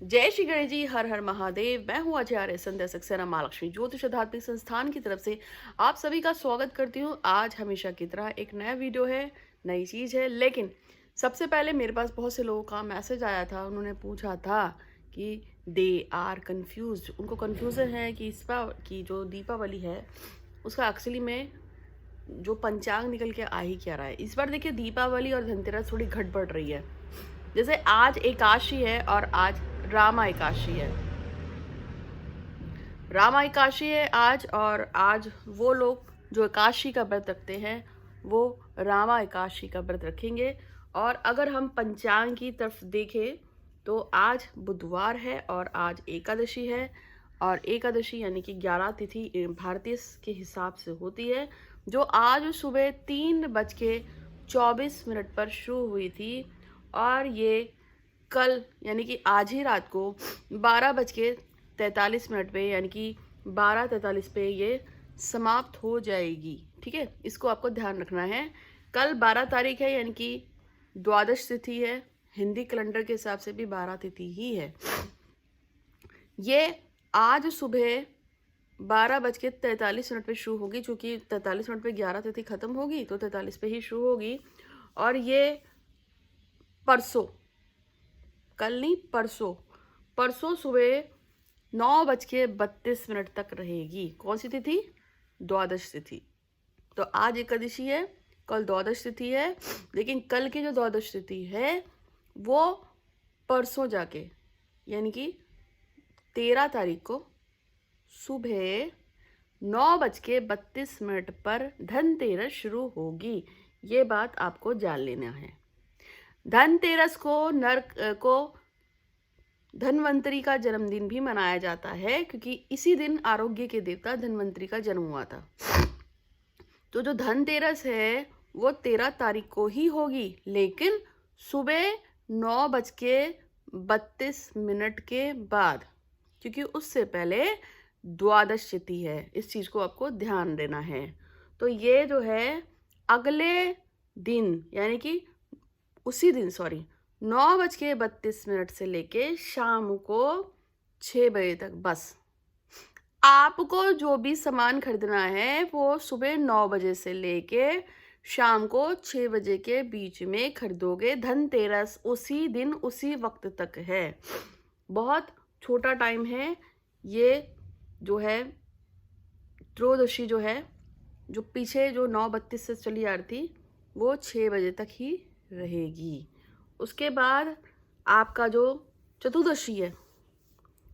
जय श्री गणेश जी, हर हर महादेव। मैं हूँ आचार्य संध्या सक्सेना महालक्ष्मी ज्योतिष आध्यात्मिक संस्थान की तरफ से आप सभी का स्वागत करती हूँ। आज हमेशा की तरह एक नया वीडियो है, नई चीज़ है। लेकिन सबसे पहले मेरे पास बहुत से लोगों का मैसेज आया था। उन्होंने पूछा था कि दे आर कन्फ्यूज, उनको कन्फ्यूज़न है कि इस बार की जो दीपावली है उसका एक्चुअली में जो पंचांग निकल के आ ही क्या रहा है। इस बार देखिए, दीपावली और धनतेरस थोड़ी घट बढ़ रही है। जैसे आज एकादशी है और आज रामा एकादशी है। रामा एकादशी है आज, और आज वो लोग जो एकादशी का व्रत रखते हैं वो रामा एकादशी का व्रत रखेंगे। और अगर हम पंचांग की तरफ देखें तो आज बुधवार है और आज एकादशी है। और एकादशी यानी कि 11 तिथि भारतीय के हिसाब से होती है, जो आज सुबह 3:24 पर शुरू हुई थी। और ये कल यानी कि आज ही रात को 12:43 पे यानी कि 12:43 पे ये समाप्त हो जाएगी। ठीक है, इसको आपको ध्यान रखना है। कल 12 तारीख है यानी कि द्वादश तिथि है। हिंदी कैलेंडर के हिसाब से भी 12 तिथि ही है। ये आज सुबह 12:43 पे शुरू होगी, चूँकि 43 मिनट पे 11 तिथि खत्म होगी तो 43 पे ही शुरू होगी। और ये परसों, कल नहीं परसों, परसों सुबह 9:32 तक रहेगी। कौन सी तिथि? द्वादश तिथि। तो आज एकादशी है, कल द्वादश तिथि है। लेकिन कल की जो द्वादश तिथि है वो परसों जाके यानी कि 13 तारीख को सुबह 9:32 पर धनतेरस शुरू होगी। ये बात आपको जान लेना है। धनतेरस को धन्वंतरी का जन्मदिन भी मनाया जाता है, क्योंकि इसी दिन आरोग्य के देवता धन्वंतरी का जन्म हुआ था। तो जो धनतेरस है वो 13 तारीख को ही होगी, लेकिन सुबह 9:32 के बाद, क्योंकि उससे पहले द्वादश तिथि है। इस चीज़ को आपको ध्यान देना है। तो ये जो है अगले दिन यानी कि उसी दिन 9:32 से लेके शाम को 6 बजे तक बस आपको जो भी सामान खरीदना है वो सुबह 9 बजे से लेके शाम को 6 बजे के बीच में खरीदोगे। धनतेरस उसी दिन उसी वक्त तक है। बहुत छोटा टाइम है। ये जो है त्रयोदशी जो है, जो पीछे जो 9:32 से चली आ रही थी वो 6 बजे तक ही रहेगी। उसके बाद आपका जो चतुर्दशी है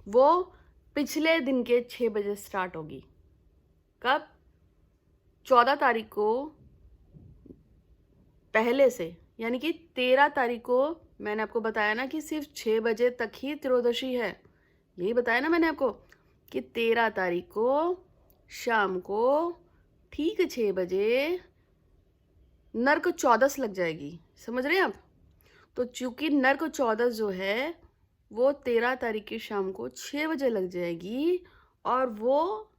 वो पिछले दिन के 6 बजे स्टार्ट होगी। कब? 14 तारीख को पहले से, यानी कि 13 तारीख को मैंने आपको बताया ना कि सिर्फ 6 बजे तक ही त्रयोदशी है। यही बताया ना मैंने आपको कि 13 तारीख को शाम को ठीक 6 बजे नरक चौदस लग जाएगी। समझ रहे हैं आप? तो चूंकि नरक चौदस जो है वो 13 तारीख की शाम को 6 बजे लग जाएगी, और वो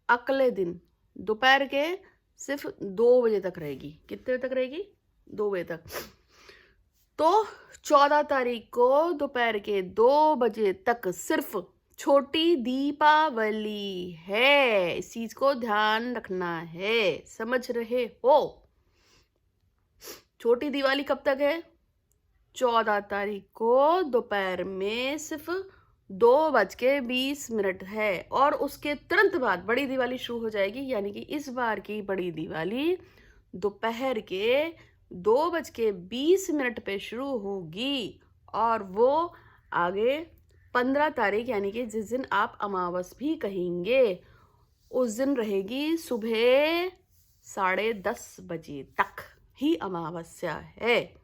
अगले दिन दोपहर के सिर्फ 2 बजे तक रहेगी। कितने तक रहेगी? 2 बजे तक। तो 14 तारीख को दोपहर के 2 बजे तक सिर्फ छोटी दीपावली है। इस चीज को ध्यान रखना है। समझ रहे हो? छोटी दिवाली कब तक है? 14 तारीख को दोपहर में सिर्फ 2:20 है, और उसके तुरंत बाद बड़ी दिवाली शुरू हो जाएगी। यानी कि इस बार की बड़ी दिवाली दोपहर के 2:20 पे शुरू होगी, और वो आगे 15 तारीख यानी कि जिस दिन आप अमावस भी कहेंगे उस दिन रहेगी सुबह 10:30 बजे तक ही अमावस्या है।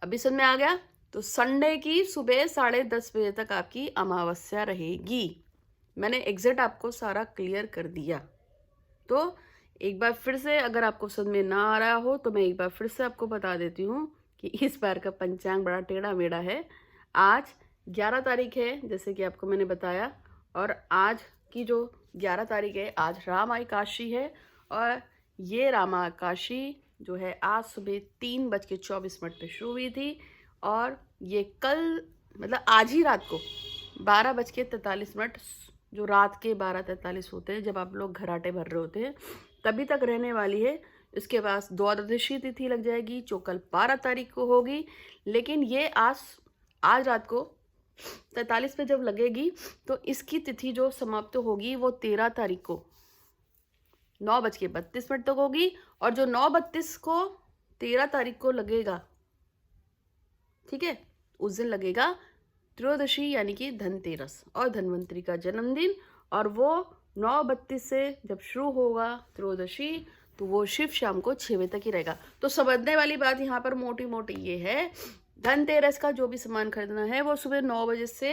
अभी समझ में आ गया? तो संडे की सुबह 10:30 बजे तक आपकी अमावस्या रहेगी। मैंने एग्जैक्ट आपको सारा क्लियर कर दिया। तो एक बार फिर से, अगर आपको समझ में ना आ रहा हो तो मैं एक बार फिर से आपको बता देती हूँ कि इस बार का पंचांग बड़ा टेढ़ा मेढ़ा है। आज 11 तारीख है, जैसे कि आपको मैंने बताया, और आज की जो 11 तारीख है आज रामा एकादशी है। और ये रामा एकादशी जो है आज सुबह 3:24 पे शुरू हुई थी, और ये कल मतलब आज ही रात को 12:43, जो रात के 12:43 होते हैं, जब आप लोग घराटे भर रहे होते हैं, तभी तक रहने वाली है। इसके बाद द्वादशी तिथि लग जाएगी, जो कल 12 तारीख को होगी। लेकिन ये आज रात को 43 पे जब लगेगी, तो इसकी तिथि जो समाप्त होगी वो 13 तारीख को 9:32 तक होगी। और जो 9:32 को 13 तारीख को लगेगा, ठीक है, उस दिन लगेगा त्रयोदशी, यानी कि धनतेरस और धन्वंतरी का जन्मदिन। और वो 9:32 से जब शुरू होगा त्रयोदशी, तो वो शिव शाम को 6 बजे तक ही रहेगा। तो समझने वाली बात यहाँ पर मोटी मोटी ये है, धनतेरस का जो भी सामान खरीदना है वो सुबह 9 बजे से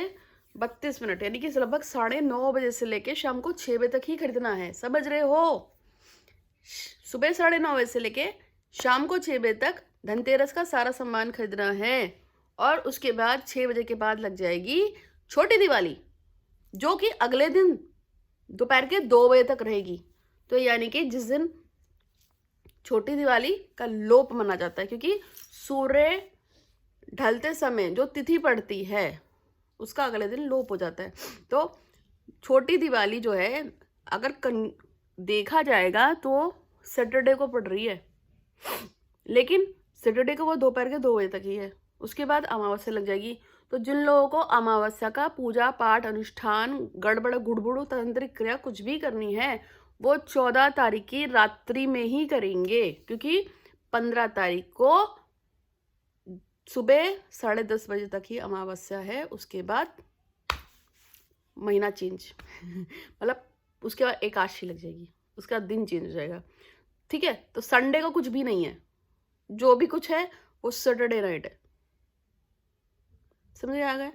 32 मिनट, यानी कि लगभग 9:30 बजे से लेके शाम को 6 बजे तक ही खरीदना है। समझ रहे हो? सुबह 9:30 बजे से लेके शाम को 6 बजे तक धनतेरस का सारा सामान खरीदना है। और उसके बाद 6 बजे के बाद लग जाएगी छोटी दिवाली, जो कि अगले दिन दोपहर के 2 बजे तक रहेगी। तो यानी कि जिस दिन छोटी दिवाली का लोप माना जाता है, क्योंकि सूर्य ढलते समय जो तिथि पड़ती है उसका अगले दिन लोप हो जाता है। तो छोटी दिवाली जो है, अगर देखा जाएगा तो सैटरडे को पड़ रही है, लेकिन सैटरडे को वो दोपहर के 2 बजे तक ही है। उसके बाद अमावस्या लग जाएगी। तो जिन लोगों को अमावस्या का पूजा पाठ अनुष्ठान गड़बड़ गुड़बुड़ तांत्रिक क्रिया कुछ भी करनी है, वो 14 तारीख की रात्रि में ही करेंगे, क्योंकि 15 तारीख को सुबह 10:30 बजे तक ही अमावस्या है। उसके बाद महीना चेंज मतलब उसके बाद एकादशी लग जाएगी, उसका दिन चेंज हो जाएगा। ठीक है, तो संडे को कुछ भी नहीं है, जो भी कुछ है वो सैटरडे नाइट है। समझ आ गया?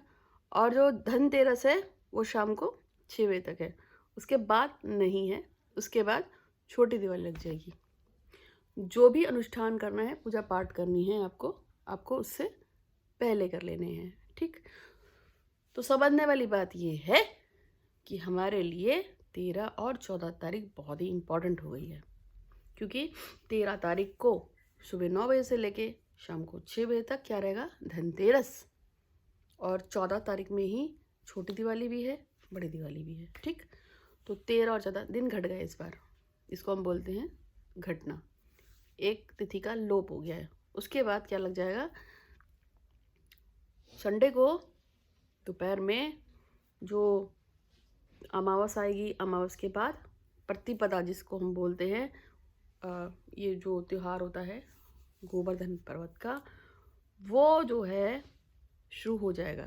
और जो धनतेरस है वो शाम को 6 बजे तक है, उसके बाद नहीं है। उसके बाद छोटी दिवाली लग जाएगी। जो भी अनुष्ठान करना है, पूजा पाठ करनी है, आपको उससे पहले कर लेने हैं। ठीक, तो समझने वाली बात ये है कि हमारे लिए 13 और 14 तारीख बहुत ही इम्पोर्टेंट हो गई है, क्योंकि 13 तारीख को सुबह 9 बजे से लेके शाम को 6 बजे तक क्या रहेगा? धनतेरस। और 14 तारीख में ही छोटी दिवाली भी है, बड़ी दिवाली भी है। ठीक, तो 13 और 14 दिन घट गए इस बार। इसको हम बोलते हैं घटना, एक तिथि का लोप हो गया है। उसके बाद क्या लग जाएगा? संडे को दोपहर में जो अमावस आएगी, अमावस के बाद प्रतिपदा, जिसको हम बोलते हैं, ये जो त्यौहार होता है गोवर्धन पर्वत का, वो जो है शुरू हो जाएगा।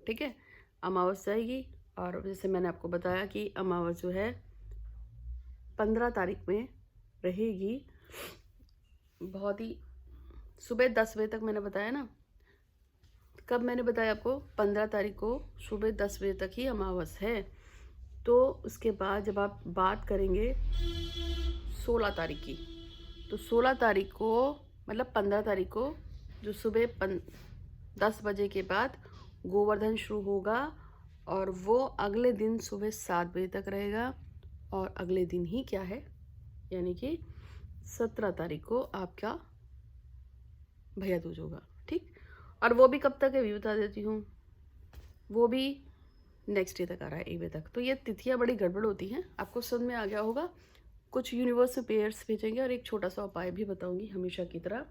ठीक है, अमावस आएगी। और जैसे मैंने आपको बताया कि अमावस जो है 15 तारीख में रहेगी, बहुत ही सुबह 10 बजे तक मैंने बताया ना। कब मैंने बताया आपको? 15 तारीख को सुबह 10 बजे तक ही अमावस है। तो उसके बाद जब आप बात करेंगे 16 तारीख की, तो 16 तारीख को मतलब 15 तारीख को जो सुबह 10 बजे के बाद गोवर्धन शुरू होगा, और वो अगले दिन सुबह 7 बजे तक रहेगा। और अगले दिन ही क्या है, यानी कि 17 तारीख को आपका भैया दूज होगा। ठीक, और वो भी कब तक है भी बता देती हूँ, वो भी नेक्स्ट डे तक आ रहा है, 1 बजे तक। तो ये तिथियाँ बड़ी गड़बड़ होती हैं, आपको समझ में आ गया होगा। कुछ यूनिवर्स से पेयर्स भेजेंगे और एक छोटा सा उपाय भी बताऊंगी हमेशा की तरह।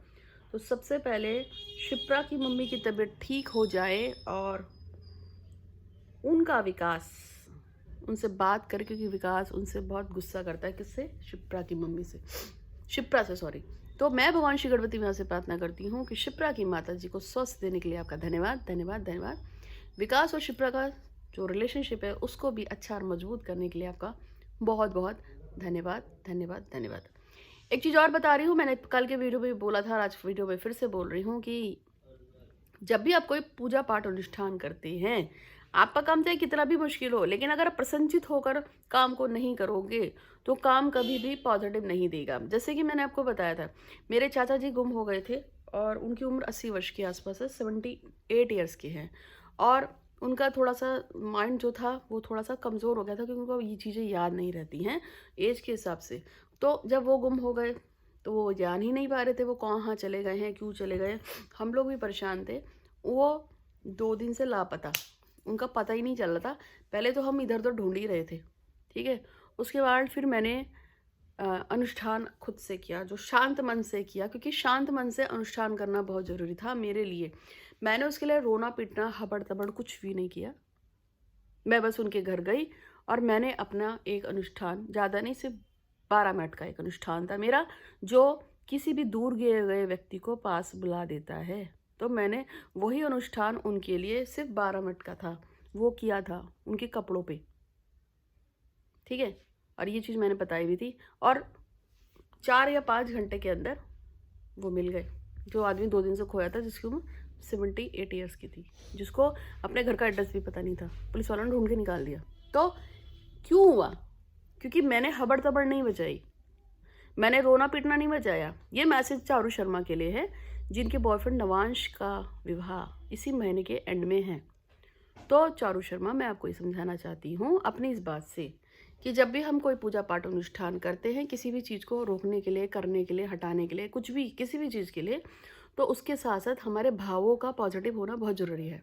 तो सबसे पहले शिप्रा की मम्मी की तबीयत ठीक हो जाए और उनका विकास, उनसे बात करके, क्योंकि विकास उनसे बहुत गुस्सा करता है। किससे? शिप्रा की मम्मी से, शिप्रा से, सॉरी। तो मैं भगवान श्री गणपति माँ से प्रार्थना करती हूँ कि शिप्रा की माता जी को स्वस्थ देने के लिए आपका धन्यवाद धन्यवाद धन्यवाद। विकास और शिप्रा का जो रिलेशनशिप है उसको भी अच्छा और मजबूत करने के लिए आपका बहुत बहुत धन्यवाद धन्यवाद धन्यवाद। एक चीज़ और बता रही हूँ, मैंने कल के वीडियो में बोला था, आज वीडियो में फिर से बोल रही हूँ कि जब भी आप कोई पूजा पाठ अनुष्ठान करते हैं, आपका काम चाहे कितना भी मुश्किल हो, लेकिन अगर आप प्रसन्नचित होकर काम को नहीं करोगे तो काम कभी भी पॉजिटिव नहीं देगा। जैसे कि मैंने आपको बताया था, मेरे चाचा जी गुम हो गए थे और उनकी उम्र 80 वर्ष के आसपास है, 78 ईयर्स के हैं। और उनका थोड़ा सा माइंड जो था वो थोड़ा सा कमज़ोर हो गया था, क्योंकि उनको ये चीज़ें याद नहीं रहती हैं एज के हिसाब से। तो जब वो गुम हो गए तो वो जान ही नहीं पा रहे थे वो कहाँ चले गए हैं, क्यों चले गए। हम लोग भी परेशान थे। वो 2 दिन से लापता, उनका पता ही नहीं चल रहा था। पहले तो हम इधर उधर ढूंढ ही रहे थे, ठीक है। उसके बाद फिर मैंने अनुष्ठान खुद से किया, जो शांत मन से किया, क्योंकि शांत मन से अनुष्ठान करना बहुत ज़रूरी था मेरे लिए। मैंने उसके लिए रोना पीटना हबड़ तबड़ कुछ भी नहीं किया। मैं बस उनके घर गई और मैंने अपना एक अनुष्ठान, ज़्यादा नहीं, सिर्फ 12 मिनट का एक अनुष्ठान था मेरा, जो किसी भी दूर गए गए व्यक्ति को पास बुला देता है। तो मैंने वही अनुष्ठान उनके लिए सिर्फ 12 मिनट का था, वो किया था उनके कपड़ों पे, ठीक है। और ये चीज़ मैंने बताई भी थी। और 4 या 5 घंटे के अंदर वो मिल गए। जो आदमी 2 दिन से खोया था, जिसकी उम्र 78 ईयर्स की थी, जिसको अपने घर का एड्रेस भी पता नहीं था, पुलिस वालों ने ढूंढ के निकाल दिया। तो क्यों हुआ? क्योंकि मैंने हबड़ तबड़ नहीं बजाई, मैंने रोना पीटना नहीं बजाया। ये मैसेज चारू शर्मा के लिए है, जिनके बॉयफ्रेंड नवांश का विवाह इसी महीने के एंड में है। तो चारू शर्मा, मैं आपको ये समझाना चाहती हूँ अपनी इस बात से कि जब भी हम कोई पूजा पाठ अनुष्ठान करते हैं, किसी भी चीज़ को रोकने के लिए, करने के लिए, हटाने के लिए, कुछ भी, किसी भी चीज़ के लिए, तो उसके साथ साथ हमारे भावों का पॉजिटिव होना बहुत ज़रूरी है।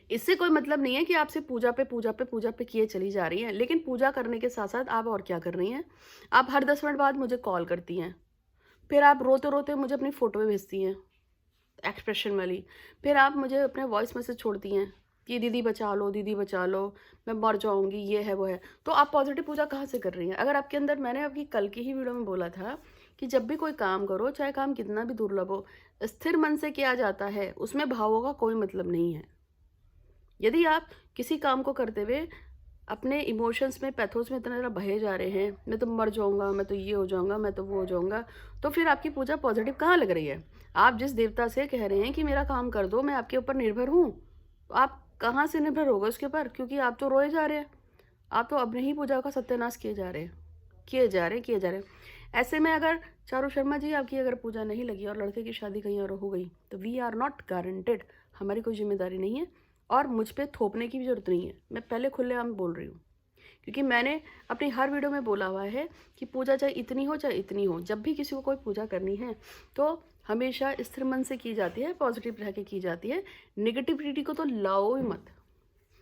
इससे कोई मतलब नहीं है कि आपसे पूजा पे पूजा पे पूजा पे किए चली जा रही हैं, लेकिन पूजा करने के साथ साथ आप और क्या कर रही हैं? आप हर 10 मिनट बाद मुझे कॉल करती हैं, फिर आप रोते रोते मुझे अपनी फ़ोटो भेजती हैं एक्सप्रेशन वाली, फिर आप मुझे अपने वॉइस मैसेज छोड़ती हैं कि दीदी बचा लो, दीदी बचा लो, मैं मर जाऊंगी, ये है वो है। तो आप पॉजिटिव पूजा कहाँ से कर रही हैं? अगर आपके अंदर, मैंने आपकी कल की ही वीडियो में बोला था कि जब भी कोई काम करो, चाहे काम कितना भी दुर्लभ हो, स्थिर मन से किया जाता है, उसमें भावों का कोई मतलब नहीं है। यदि आप किसी काम को करते हुए अपने इमोशंस में, पैथोस में इतना ज़्यादा बहे जा रहे हैं, मैं तो मर जाऊंगा, मैं तो ये हो जाऊंगा, मैं तो वो हो जाऊंगा, तो फिर आपकी पूजा पॉजिटिव कहाँ लग रही है? आप जिस देवता से कह रहे हैं कि मेरा काम कर दो, मैं आपके ऊपर निर्भर हूँ, तो आप कहाँ से निर्भर होगा उसके ऊपर? क्योंकि आप तो रोए जा रहे हैं, आप तो अपने ही पूजा का सत्यानाश किए जा रहे हैं, किए जा रहे हैं, किए जा रहे हैं। ऐसे में अगर चारू शर्मा जी, आपकी अगर पूजा नहीं लगी और लड़के की शादी कहीं और हो गई, तो वी आर नॉट गारंटेड, हमारी कोई जिम्मेदारी नहीं है और मुझ पर थोपने की भी जरूरत नहीं है। मैं पहले खुलेआम बोल रही हूँ, क्योंकि मैंने अपनी हर वीडियो में बोला हुआ है कि पूजा चाहे इतनी हो चाहे इतनी हो, जब भी किसी को कोई पूजा करनी है तो हमेशा स्थिर मन से की जाती है, पॉजिटिव रह के की जाती है। निगेटिविटी को तो लाओ ही मत।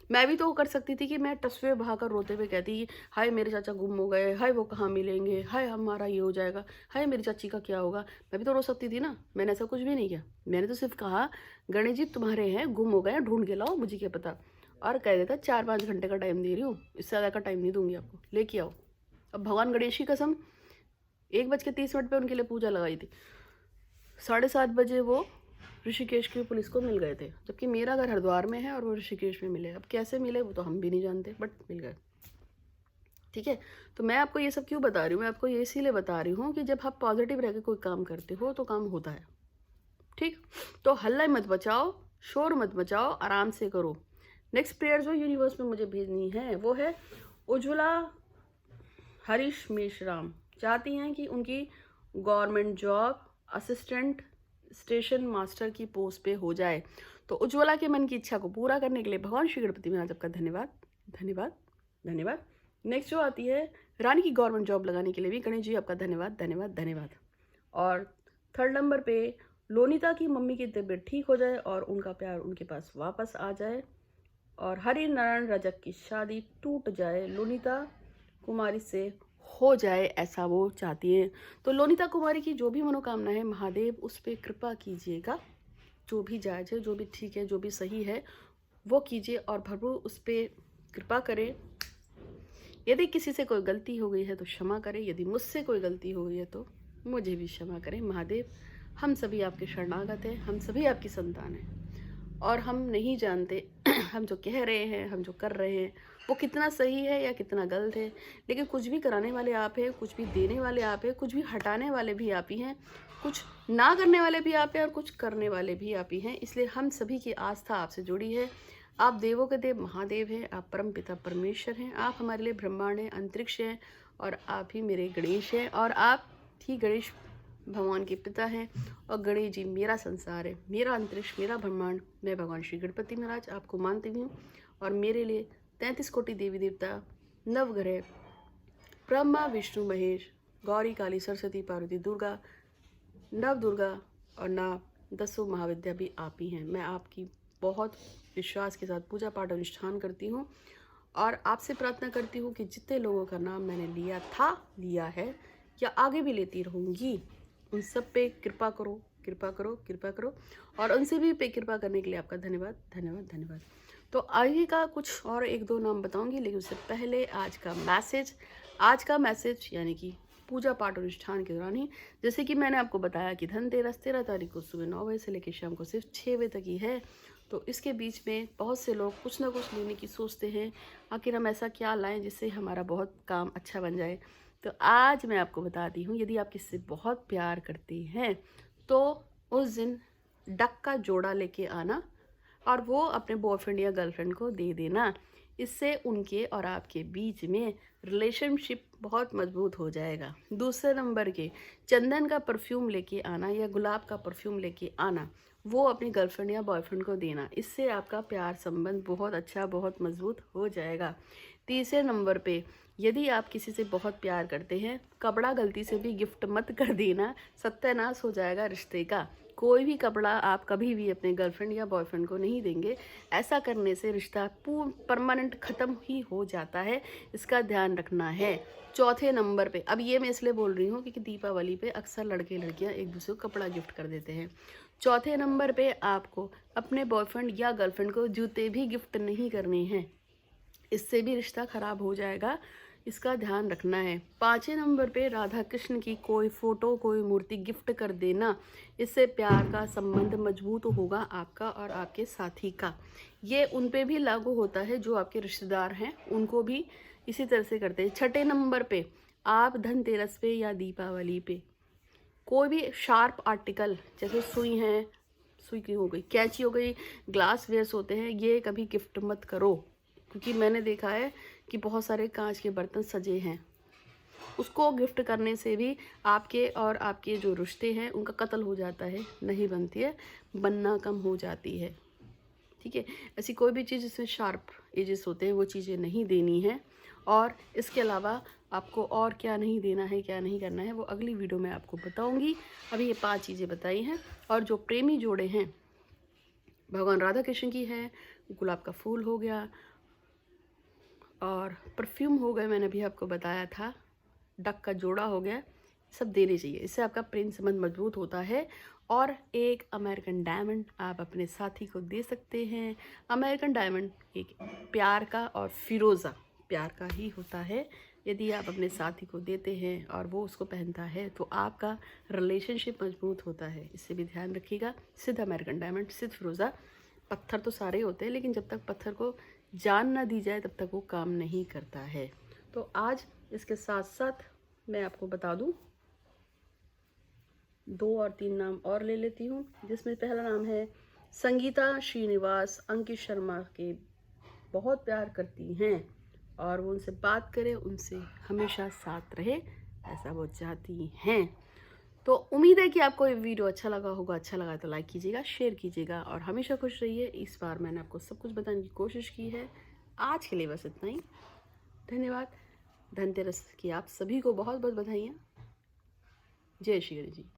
मैं भी तो कर सकती थी कि मैं तस्वीर बहाकर रोते हुए कहती, हाय मेरे चाचा गुम हो गए, हाय वो कहाँ मिलेंगे, हाय हमारा ये हो जाएगा, हाय मेरी चाची का क्या होगा। मैं भी तो रो सकती थी ना, मैंने ऐसा कुछ भी नहीं किया। मैंने तो सिर्फ कहा, गणेश जी तुम्हारे हैं, गुम हो गए, ढूंढ के लाओ, मुझे क्या पता। और कह देता 4-5 घंटे का टाइम दे रही हूँ, इससे ज़्यादा का टाइम नहीं दूंगी आपको, लेके आओ। अब भगवान गणेश की कसम, 1:30 पे उनके लिए पूजा लगाई थी, 7:30 बजे वो ऋषिकेश की पुलिस को मिल गए थे, जबकि मेरा घर हरिद्वार में है और वो ऋषिकेश में मिले। अब कैसे मिले वो तो हम भी नहीं जानते, बट मिल गए, ठीक है। तो मैं आपको ये सब क्यों बता रही हूँ? मैं आपको ये इसीलिए बता रही हूँ कि जब आप पॉजिटिव रह के कोई काम करते हो तो काम होता है, ठीक। तो हल्ला मत बचाओ, शोर मत बचाओ, आराम से करो। नेक्स्ट प्रेयर जो यूनिवर्स में मुझे भेजनी है वो है उज्ज्वला हरीश मेश्राम, चाहती हैं कि उनकी government job assistant station master की पोस्ट पे हो जाए। तो उज्ज्वला के मन की इच्छा को पूरा करने के लिए भगवान श्री गणपति महाराज आपका धन्यवाद, धन्यवाद, धन्यवाद। नेक्स्ट जो आती है रानी की गवर्नमेंट जॉब लगाने के लिए भी गणेश जी आपका धन्यवाद, धन्यवाद, धन्यवाद। और 3rd नंबर पे लोनिता की मम्मी की तबीयत ठीक हो जाए और उनका प्यार उनके पास वापस आ जाए और हरि नारायण रजक की शादी टूट जाए, लोनिता कुमारी से हो जाए, ऐसा वो चाहती हैं। तो लोनिता कुमारी की जो भी मनोकामना है, महादेव उस पर कृपा कीजिएगा। जो भी जायज़ है, जो भी ठीक है, जो भी सही है वो कीजिए और प्रभु उस पर कृपा करें। यदि किसी से कोई गलती हो गई है तो क्षमा करें, यदि मुझसे कोई गलती हो गई है तो मुझे भी क्षमा करें। महादेव, हम सभी आपके शरणागत हैं, हम सभी आपकी संतान हैं और हम नहीं जानते हम जो कह रहे हैं, हम जो कर रहे हैं वो कितना सही है या कितना गलत है, लेकिन कुछ भी कराने वाले आप हैं, कुछ भी देने वाले आप हैं, कुछ भी हटाने वाले भी आप ही हैं, कुछ ना करने वाले भी आप हैं और कुछ करने वाले भी आप ही हैं। इसलिए हम सभी की आस्था आपसे जुड़ी है। आप देवों के देव महादेव हैं, आप परम पिता परमेश्वर हैं, आप हमारे लिए ब्रह्मांड हैं, अंतरिक्ष हैं और आप ही मेरे गणेश हैं और आप ही गणेश भगवान के पिता हैं और गणेश जी मेरा संसार है, मेरा अंतरिक्ष, मेरा ब्रह्मांड। मैं भगवान श्री गणपति महाराज आपको मानती हूँ और मेरे लिए 33 कोटि देवी देवता, नवग्रह, ब्रह्मा विष्णु महेश, गौरी काली सरस्वती पार्वती दुर्गा, नव दुर्गा और नव 10 महाविद्या भी आप ही हैं। मैं आपकी बहुत विश्वास के साथ पूजा पाठ अनुष्ठान करती हूँ और आपसे प्रार्थना करती हूँ कि जितने लोगों का नाम मैंने लिया था, लिया है या आगे भी लेती रहूँगी, उन सब पे कृपा करो, कृपा करो, कृपा करो। और उनसे भी पे कृपा करने के लिए आपका धन्यवाद, धन्यवाद, धन्यवाद। तो आगे का कुछ और एक दो नाम बताऊंगी, लेकिन उससे पहले आज का मैसेज यानी कि पूजा पाठ अनुष्ठान के दौरान ही, जैसे कि मैंने आपको बताया कि धनतेरस 13 तारीख को सुबह 9 बजे से लेकर शाम को सिर्फ 6 बजे तक ही है। तो इसके बीच में बहुत से लोग कुछ ना कुछ लेने की सोचते हैं, आखिर हम ऐसा क्या लाएं जिससे हमारा बहुत काम अच्छा बन जाए। तो आज मैं आपको बताती हूँ, यदि आप किससे बहुत प्यार करते हैं तो उस दिन डक का जोड़ा लेके आना और वो अपने बॉयफ्रेंड या गर्लफ्रेंड को दे देना। इससे उनके और आपके बीच में रिलेशनशिप बहुत मजबूत हो जाएगा। दूसरे नंबर के चंदन का परफ्यूम लेके आना या गुलाब का परफ्यूम लेके आना, वो अपनी गर्लफ्रेंड या बॉयफ्रेंड को देना। इससे आपका प्यार संबंध बहुत अच्छा, बहुत मजबूत हो जाएगा। तीसरे नंबर पे यदि आप किसी से बहुत प्यार करते हैं, कपड़ा गलती से भी गिफ्ट मत कर देना, सत्यानाश हो जाएगा रिश्ते का। कोई भी कपड़ा आप कभी भी अपने गर्लफ्रेंड या बॉयफ्रेंड को नहीं देंगे। ऐसा करने से रिश्ता पूर्ण परमानेंट ख़त्म ही हो जाता है, इसका ध्यान रखना है। चौथे नंबर पे, अब ये मैं इसलिए बोल रही हूँ क्योंकि दीपावली पे अक्सर लड़के लड़कियाँ एक दूसरे को कपड़ा गिफ्ट कर देते हैं। चौथे नंबर पे आपको अपने बॉयफ्रेंड या गर्लफ्रेंड को जूते भी गिफ्ट नहीं करने हैं, इससे भी रिश्ता ख़राब हो जाएगा, इसका ध्यान रखना है। पाँचवें नंबर पे राधा कृष्ण की कोई फ़ोटो, कोई मूर्ति गिफ्ट कर देना, इससे प्यार का संबंध मजबूत होगा आपका और आपके साथी का। ये उन पे भी लागू होता है जो आपके रिश्तेदार हैं, उनको भी इसी तरह से करते हैं। छठे नंबर पे आप धनतेरस पे या दीपावली पे कोई भी शार्प आर्टिकल, जैसे सुई है, सुई की हो गई, कैंची हो गई, ग्लास वेयर्स होते हैं, ये कभी गिफ्ट मत करो। क्योंकि मैंने देखा है कि बहुत सारे कांच के बर्तन सजे हैं, उसको गिफ्ट करने से भी आपके और आपके जो रिश्ते हैं उनका कत्ल हो जाता है, नहीं बनती है, बनना कम हो जाती है। ठीक है, ऐसी कोई भी चीज़ जिसमें शार्प एजेस होते हैं वो चीज़ें नहीं देनी है। और इसके अलावा आपको और क्या नहीं देना है, क्या नहीं करना है, वो अगली वीडियो में आपको बताऊंगी। अभी ये 5 चीज़ें बताई हैं। और जो प्रेमी जोड़े हैं, भगवान राधा कृष्ण की है, गुलाब का फूल हो गया और परफ्यूम हो गए, मैंने भी आपको बताया था, डक का जोड़ा हो गया, सब देने चाहिए। इससे आपका प्रेम संबंध मजबूत होता है। और एक अमेरिकन डायमंड आप अपने साथी को दे सकते हैं। अमेरिकन डायमंड एक प्यार का और फिरोज़ा प्यार का ही होता है। यदि आप अपने साथी को देते हैं और वो उसको पहनता है तो आपका रिलेशनशिप मजबूत होता है, इससे भी ध्यान रखिएगा। सिर्फ अमेरिकन डायमंड, सिर्फ फिरोज़ा, पत्थर तो सारे होते हैं, लेकिन जब तक पत्थर को जान ना दी जाए तब तक वो काम नहीं करता है। तो आज इसके साथ साथ मैं आपको बता दूं, 2 और 3 नाम और ले लेती हूँ, जिसमें पहला नाम है संगीता श्रीनिवास। अंकित शर्मा के बहुत प्यार करती हैं और वो उनसे बात करे, उनसे हमेशा साथ रहे, ऐसा वो चाहती हैं। तो उम्मीद है कि आपको ये वीडियो अच्छा लगा होगा। अच्छा लगा तो लाइक कीजिएगा, शेयर कीजिएगा और हमेशा खुश रहिए। इस बार मैंने आपको सब कुछ बताने की कोशिश की है। आज के लिए बस इतना ही। धन्यवाद। धनतेरस की आप सभी को बहुत बहुत बधाइयाँ। जय श्री हरि जी।